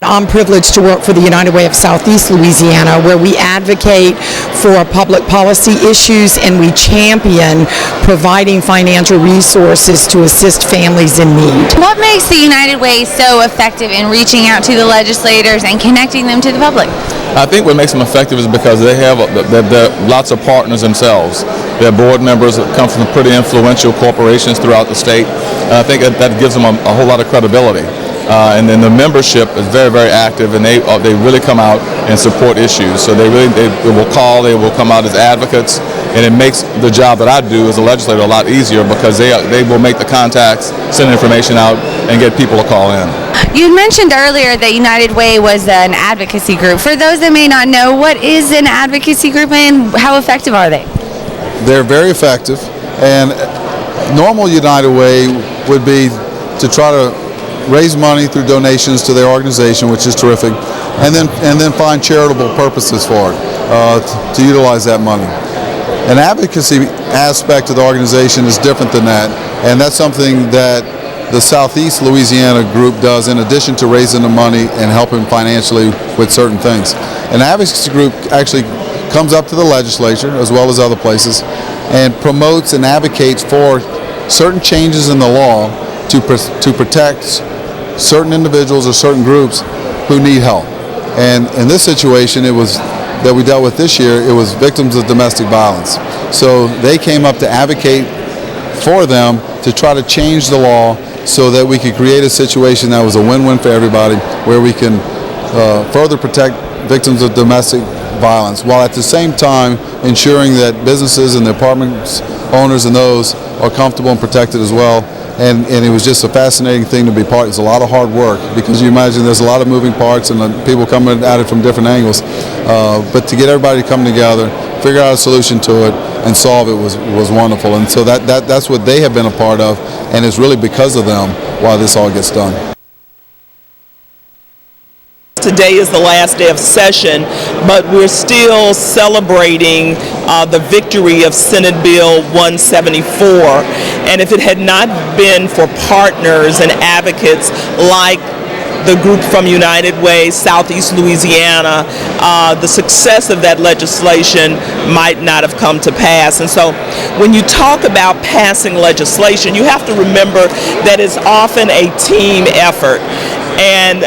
I'm privileged to work for the United Way of Southeast Louisiana, where we advocate for public policy issues and we champion providing financial resources to assist families in need. What makes the United Way so effective in reaching out to the legislators and connecting them to the public? I think what makes them effective is because they have lots of partners themselves. Their board members that come from pretty influential corporations throughout the state. And I think that gives them a whole lot of credibility. And then the membership is very, very active, and they really come out and support issues. So they will call, they will come out as advocates, and it makes the job that I do as a legislator a lot easier because they will make the contacts, send information out, and get people to call in. You mentioned earlier that United Way was an advocacy group. For those that may not know, what is an advocacy group and how effective are they? They're very effective, and normal United Way would be to try to raise money through donations to their organization, which is terrific, and then find charitable purposes for it to utilize that money. An advocacy aspect of the organization is different than that, and that's something that the Southeast Louisiana group does in addition to raising the money and helping financially with certain things. An advocacy group actually comes up to the legislature as well as other places and promotes and advocates for certain changes in the law to protect certain individuals or certain groups who need help. And in this situation, it was that we dealt with this year, it was victims of domestic violence. So they came up to advocate for them to try to change the law so that we could create a situation that was a win-win for everybody, where we can further protect victims of domestic violence, while at the same time ensuring that businesses and the apartment owners and those are comfortable and protected as well. And it was just a fascinating thing to be part of. It's a lot of hard work because you imagine there's a lot of moving parts and people coming at it from different angles. But to get everybody to come together, figure out a solution to it, and solve it was wonderful. And so that's what they have been a part of, and it's really because of them why this all gets done. Today is the last day of session, but we're still celebrating the victory of Senate Bill 174. And if it had not been for partners and advocates like the group from United Way, Southeast Louisiana, the success of that legislation might not have come to pass. And so when you talk about passing legislation, you have to remember that it's often a team effort. And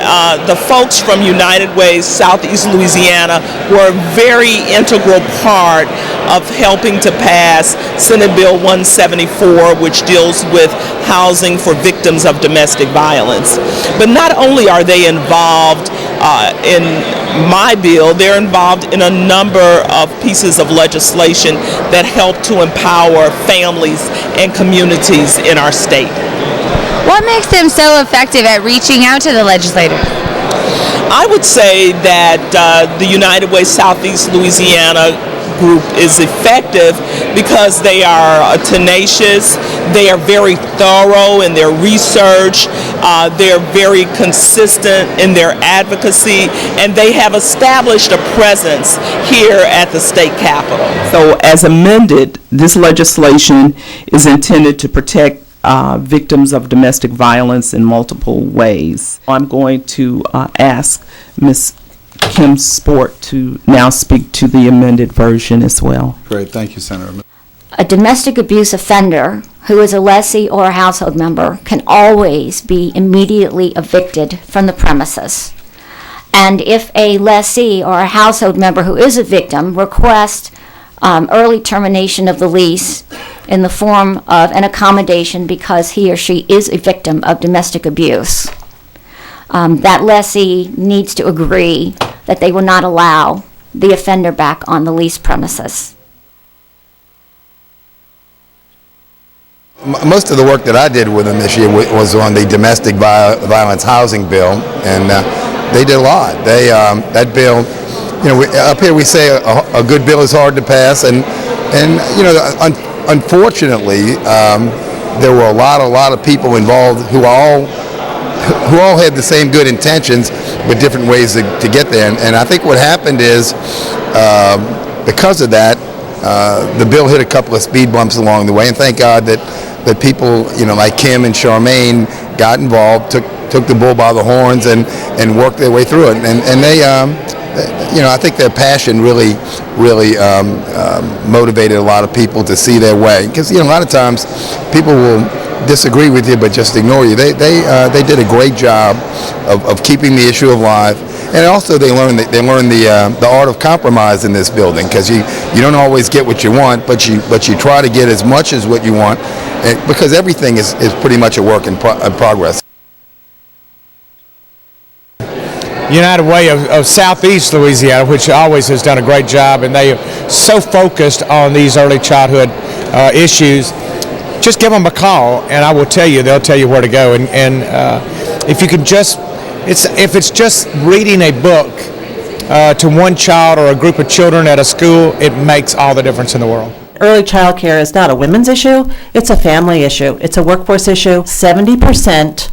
the folks from United Way, Southeast Louisiana, were a very integral part of helping to pass Senate Bill 174, which deals with housing for victims of domestic violence. But not only are they involved in my bill, they're involved in a number of pieces of legislation that help to empower families and communities in our state. What makes them so effective at reaching out to the legislator? I would say that the United Way Southeast Louisiana group is effective because they are tenacious, they are very thorough in their research, they're very consistent in their advocacy, and they have established a presence here at the state capitol. So as amended, this legislation is intended to protect victims of domestic violence in multiple ways. I'm going to ask Ms. Kim Sport to now speak to the amended version as well. Great, thank you, Senator. A domestic abuse offender who is a lessee or a household member can always be immediately evicted from the premises. And if a lessee or a household member who is a victim requests early termination of the lease in the form of an accommodation because he or she is a victim of domestic abuse, that lessee needs to agree that they will not allow the offender back on the lease premises. Most of the work that I did with them this year was on the domestic violence housing bill, and they did a lot. That bill, up here we say a good bill is hard to pass, and unfortunately, there were a lot of people involved who all had the same good intentions, but different ways to get there. And I think what happened is, because of that, the bill hit a couple of speed bumps along the way. And thank God that people, like Kim and Charmaine, got involved, took took the bull by the horns and worked their way through it. And they, I think their passion really motivated a lot of people to see their way. Because a lot of times people will disagree with you but just ignore you. They did a great job of keeping the issue alive. And also they learn the art of compromise in this building, because you don't always get what you want, but you try to get as much as what you want, because everything is pretty much a work in progress. United Way of Southeast Louisiana, which always has done a great job, and they are so focused on these early childhood issues. Just give them a call, and I will tell you, they'll tell you where to go. And if you can just, if it's just reading a book to one child or a group of children at a school, it makes all the difference in the world. Early child care is not a women's issue, it's a family issue. It's a workforce issue. 70%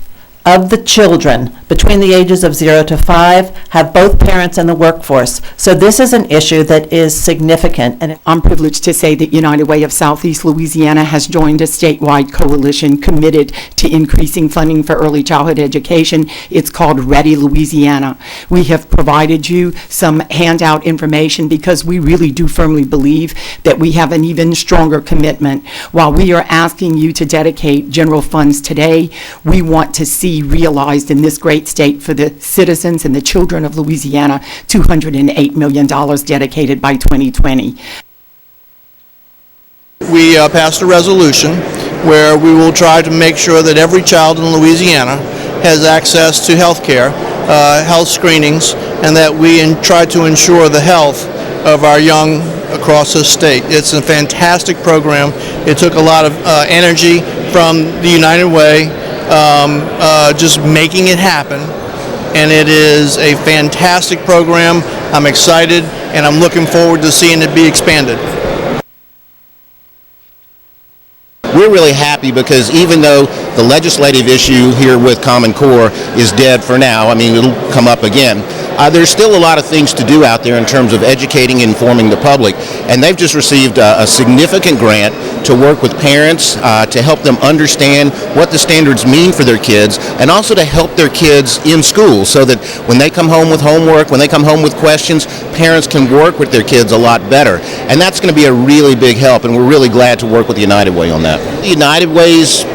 of the children between the ages of 0 to 5 have both parents in the workforce. So this is an issue that is significant. And I'm privileged to say that United Way of Southeast Louisiana has joined a statewide coalition committed to increasing funding for early childhood education. It's called Ready Louisiana. We have provided you some handout information because we really do firmly believe that we have an even stronger commitment. While we are asking you to dedicate general funds today, we want to see realized in this great state for the citizens and the children of Louisiana, $208 million dedicated by 2020. We passed a resolution where we will try to make sure that every child in Louisiana has access to health care, health screenings, and that we try to ensure the health of our young across the state. It's a fantastic program. It took a lot of energy from the United Way, just making it happen, and it is a fantastic program. I'm excited, and I'm looking forward to seeing it be expanded. We're really happy because even though the legislative issue here with Common Core is dead for now, I mean, it'll come up again, there's still a lot of things to do out there in terms of educating and informing the public. And they've just received a significant grant to work with parents to help them understand what the standards mean for their kids, and also to help their kids in school so that when they come home with homework, when they come home with questions, parents can work with their kids a lot better. And that's going to be a really big help, and we're really glad to work with the United Way on that. The United Way's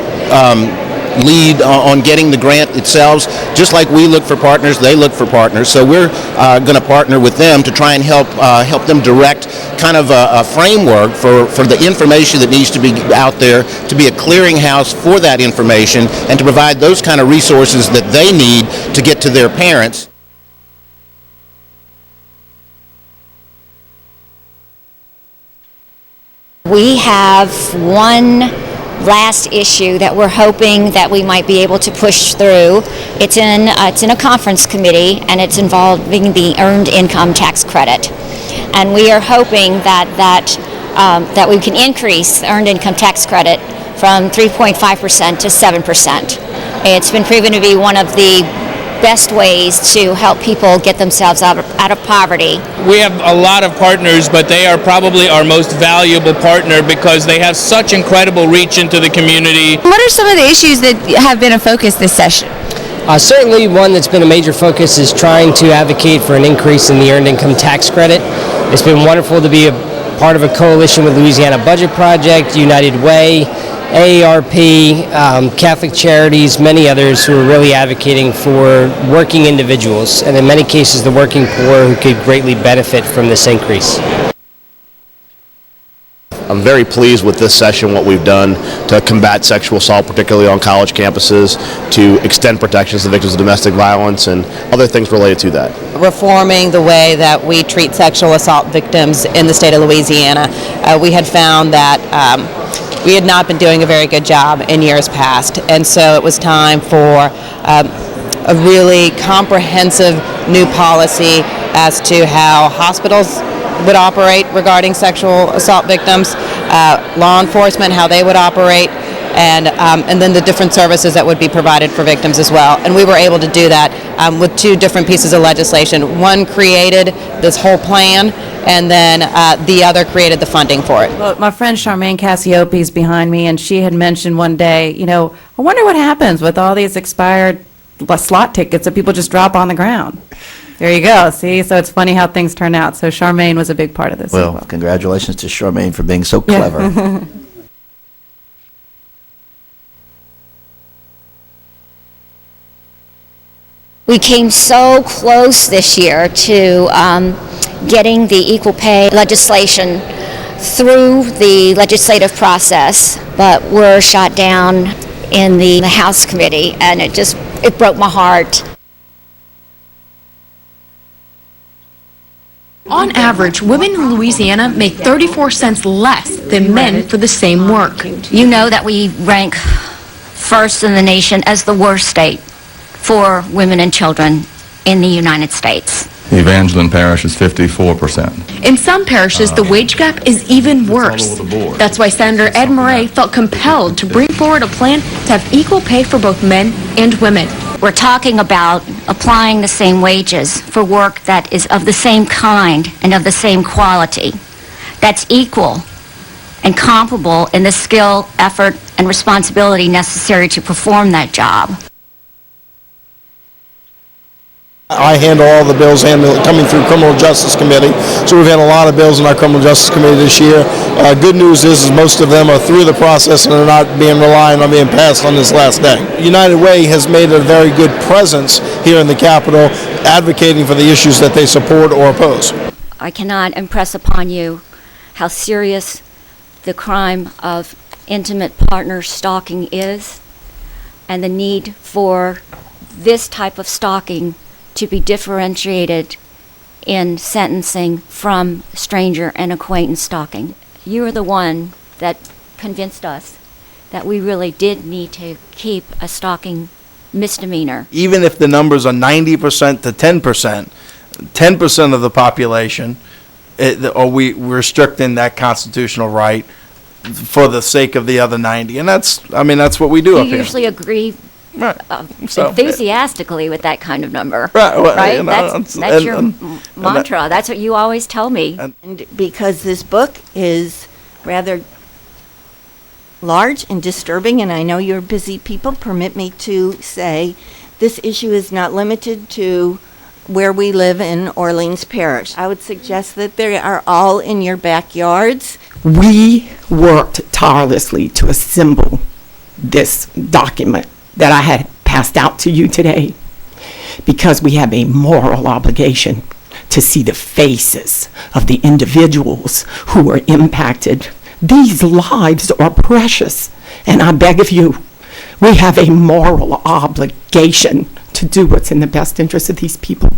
lead on getting the grant itself. Just like we look for partners, they look for partners. So we're going to partner with them to try and help them direct kind of a framework for the information that needs to be out there, to be a clearinghouse for that information, and to provide those kind of resources that they need to get to their parents. We have one last issue that we're hoping that we might be able to push through. It's in a conference committee, and it's involving the earned income tax credit. And we are hoping that we can increase the earned income tax credit from 3.5% to 7%. It's been proven to be one of the best ways to help people get themselves out of poverty. We have a lot of partners, but they are probably our most valuable partner because they have such incredible reach into the community. What are some of the issues that have been a focus this session? Certainly one that's been a major focus is trying to advocate for an increase in the earned income tax credit. It's been wonderful to be a part of a coalition with Louisiana Budget Project, United Way, AARP, Catholic Charities, many others who are really advocating for working individuals, and in many cases the working poor, who could greatly benefit from this increase. I'm very pleased with this session, what we've done to combat sexual assault, particularly on college campuses, to extend protections to victims of domestic violence and other things related to that. Reforming the way that we treat sexual assault victims in the state of Louisiana. We had found that we had not been doing a very good job in years past, and so it was time for a really comprehensive new policy as to how hospitals would operate regarding sexual assault victims, law enforcement, how they would operate, and then the different services that would be provided for victims as well. And we were able to do that with two different pieces of legislation. One created this whole plan, and then the other created the funding for it. Well, my friend Charmaine Cassiope is behind me, and she had mentioned one day, I wonder what happens with all these expired slot tickets that people just drop on the ground. There you go. See, so it's funny how things turn out. So Charmaine was a big part of this. Well, congratulations to Charmaine for being so Yeah. clever. We came so close this year to getting the equal pay legislation through the legislative process, but were shot down in the House committee, and it broke my heart. On average, women in Louisiana make 34 cents less than men for the same work. You know that we rank first in the nation as the worst state for women and children in the United States. Evangeline Parish is 54%. In some parishes, the wage gap is even worse. That's why Senator Ed Murray felt compelled to bring forward a plan to have equal pay for both men and women. We're talking about applying the same wages for work that is of the same kind and of the same quality, that's equal and comparable in the skill, effort, and responsibility necessary to perform that job. I handle all the bills coming through Criminal Justice Committee, so we've had a lot of bills in our Criminal Justice Committee this year. Good news is most of them are through the process and are not being reliant on being passed on this last day. United Way has made a very good presence here in the Capitol, advocating for the issues that they support or oppose. I cannot impress upon you how serious the crime of intimate partner stalking is, and the need for this type of stalking to be differentiated in sentencing from stranger and acquaintance stalking. You are the one that convinced us that we really did need to keep a stalking misdemeanor. Even if the numbers are 90% to 10%, 10% of the population, are we restricting that constitutional right for the sake of the other 90? And that's what we do up You here. usually agree Right. enthusiastically with that kind of number. Right, well, right? you know, That's your mantra. That's what you always tell me. And because this book is rather large and disturbing, and I know you're busy people, permit me to say this issue is not limited to where we live in Orleans Parish. I would suggest that they are all in your backyards. We worked tirelessly to assemble this document that I had passed out to you today, because we have a moral obligation to see the faces of the individuals who are impacted. These lives are precious, and I beg of you, we have a moral obligation to do what's in the best interest of these people.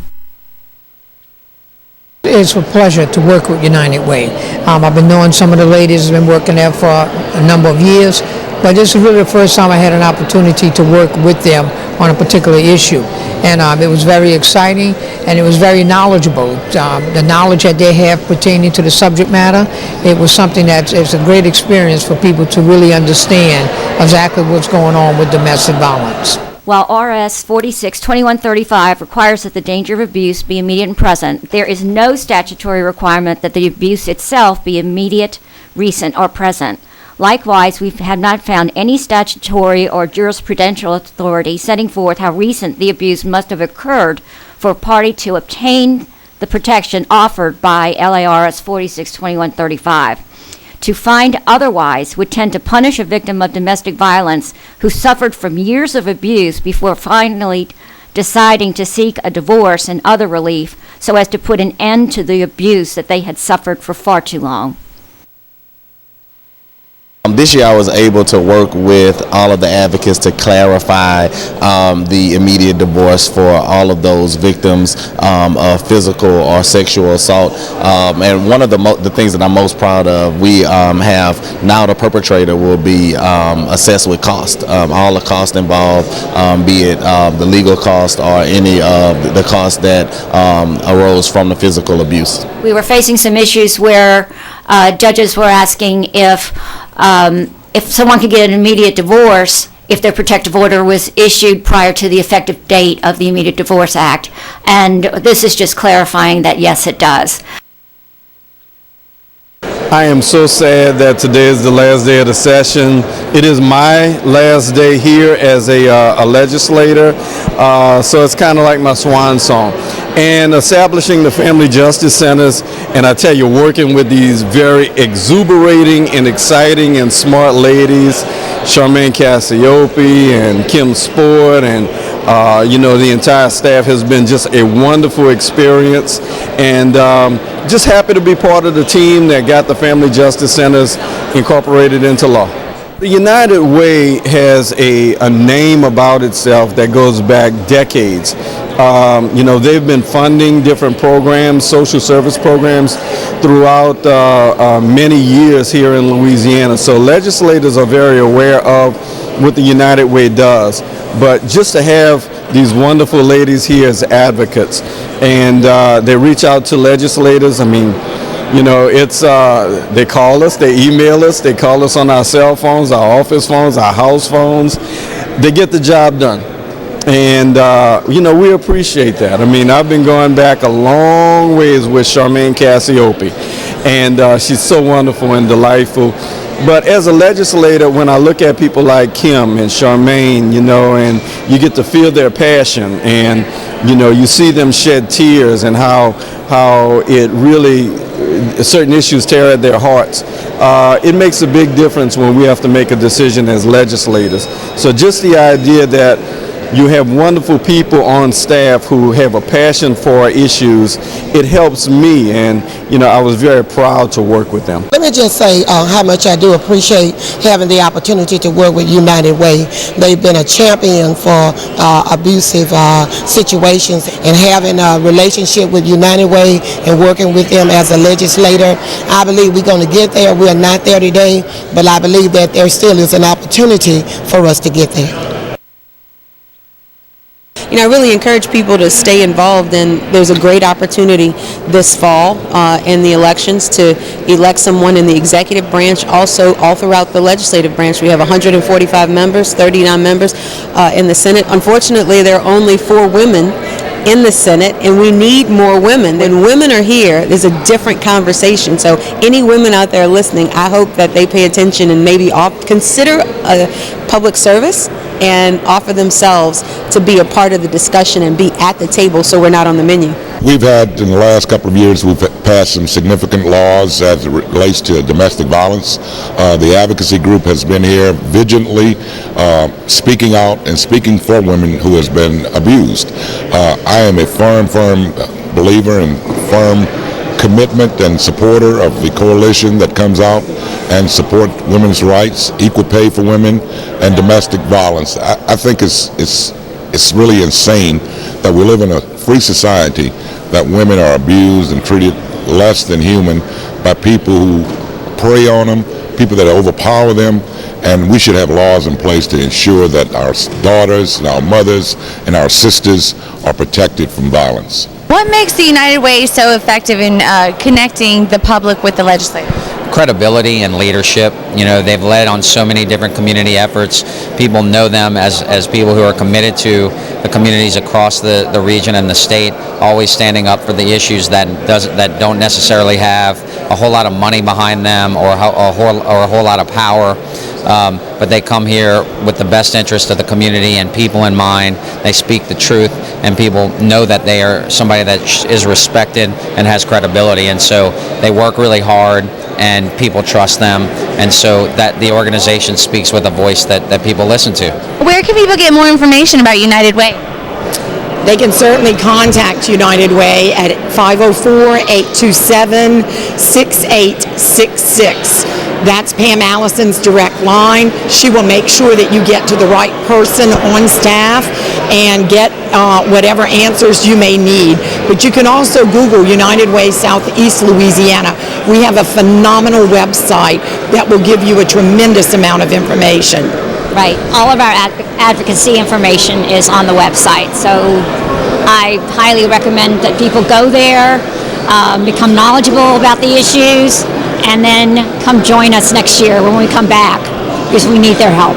It's a pleasure to work with United Way. I've been knowing some of the ladies, have been working there for a number of years, but this is really the first time I had an opportunity to work with them on a particular issue. And it was very exciting, and it was very knowledgeable. The knowledge that they have pertaining to the subject matter, it was something that is a great experience for people to really understand exactly what's going on with domestic violence. While RS 46-2135 requires that the danger of abuse be immediate and present, there is no statutory requirement that the abuse itself be immediate, recent, or present. Likewise, we have not found any statutory or jurisprudential authority setting forth how recent the abuse must have occurred for a party to obtain the protection offered by LARS 46-2135. To find otherwise would tend to punish a victim of domestic violence who suffered from years of abuse before finally deciding to seek a divorce and other relief so as to put an end to the abuse that they had suffered for far too long. This year I was able to work with all of the advocates to clarify the immediate divorce for all of those victims of physical or sexual assault. And one of the things that I'm most proud of, we have now the perpetrator will be assessed with cost. All the cost involved, be it the legal cost or any of the cost that arose from the physical abuse. We were facing some issues where judges were asking if someone could get an immediate divorce if their protective order was issued prior to the effective date of the Immediate Divorce Act. And this is just clarifying that, yes, it does. I am so sad that today is the last day of the session. It is my last day here as a legislator, so it's kind of like my swan song. And establishing the family justice centers, and I tell you, working with these very exuberating and exciting and smart ladies, Charmaine Cassiope and Kim Sport, and the entire staff has been just a wonderful experience, and just happy to be part of the team that got the Family Justice Centers incorporated into law. The United Way has a name about itself that goes back decades. They've been funding different programs, social service programs, throughout many years here in Louisiana. So legislators are very aware of what the United Way does. But just to have these wonderful ladies here as advocates, and they reach out to legislators. I mean, they call us, they email us, they call us on our cell phones, our office phones, our house phones. They get the job done. And, we appreciate that. I mean, I've been going back a long ways with Charmaine Cassiope, and she's so wonderful and delightful. But as a legislator, when I look at people like Kim and Charmaine, and you get to feel their passion, and, you see them shed tears, and how it really, certain issues tear at their hearts. It makes a big difference when we have to make a decision as legislators. So just the idea that you have wonderful people on staff who have a passion for our issues, it helps me, and I was very proud to work with them. Let me just say how much I do appreciate having the opportunity to work with United Way. They've been a champion for abusive situations, and having a relationship with United Way and working with them as a legislator, I believe we're going to get there. We are not there today, but I believe that there still is an opportunity for us to get there. I really encourage people to stay involved, and there's a great opportunity this fall in the elections to elect someone in the executive branch, also all throughout the legislative branch. We have 145 members, 39 members in the Senate. Unfortunately, there are only 4 women in the Senate, and we need more women. When women are here, there's a different conversation. So any women out there listening, I hope that they pay attention and maybe consider a public service and offer themselves to be a part of the discussion and be at the table so we're not on the menu. We've had, in the last couple of years, we've passed some significant laws as it relates to domestic violence. The advocacy group has been here vigilantly speaking out and speaking for women who has been abused. I am a firm believer and firm commitment and supporter of the coalition that comes out and support women's rights, equal pay for women, and domestic violence. I think it's really insane that we live in a free society that women are abused and treated less than human by people who prey on them, people that overpower them, and we should have laws in place to ensure that our daughters and our mothers and our sisters are protected from violence. What makes the United Way so effective in connecting the public with the legislature? Credibility and leadership. They've led on so many different community efforts. People know them as people who are committed to the communities across the region and the state, always standing up for the issues that don't necessarily have a whole lot of money behind them or a whole lot of power. But they come here with the best interest of the community and people in mind. They speak the truth, and people know that they are somebody that is respected and has credibility. And so they work really hard, and people trust them. And so that the organization speaks with a voice that people listen to. Where can people get more information about United Way? They can certainly contact United Way at 504-827-6866. That's Pam Allison's direct line. She will make sure that you get to the right person on staff and get whatever answers you may need. But you can also Google United Way Southeast Louisiana. We have a phenomenal website that will give you a tremendous amount of information. Right. All of our advocacy information is on the website. So I highly recommend that people go there, become knowledgeable about the issues, and then come join us next year when we come back, because we need their help.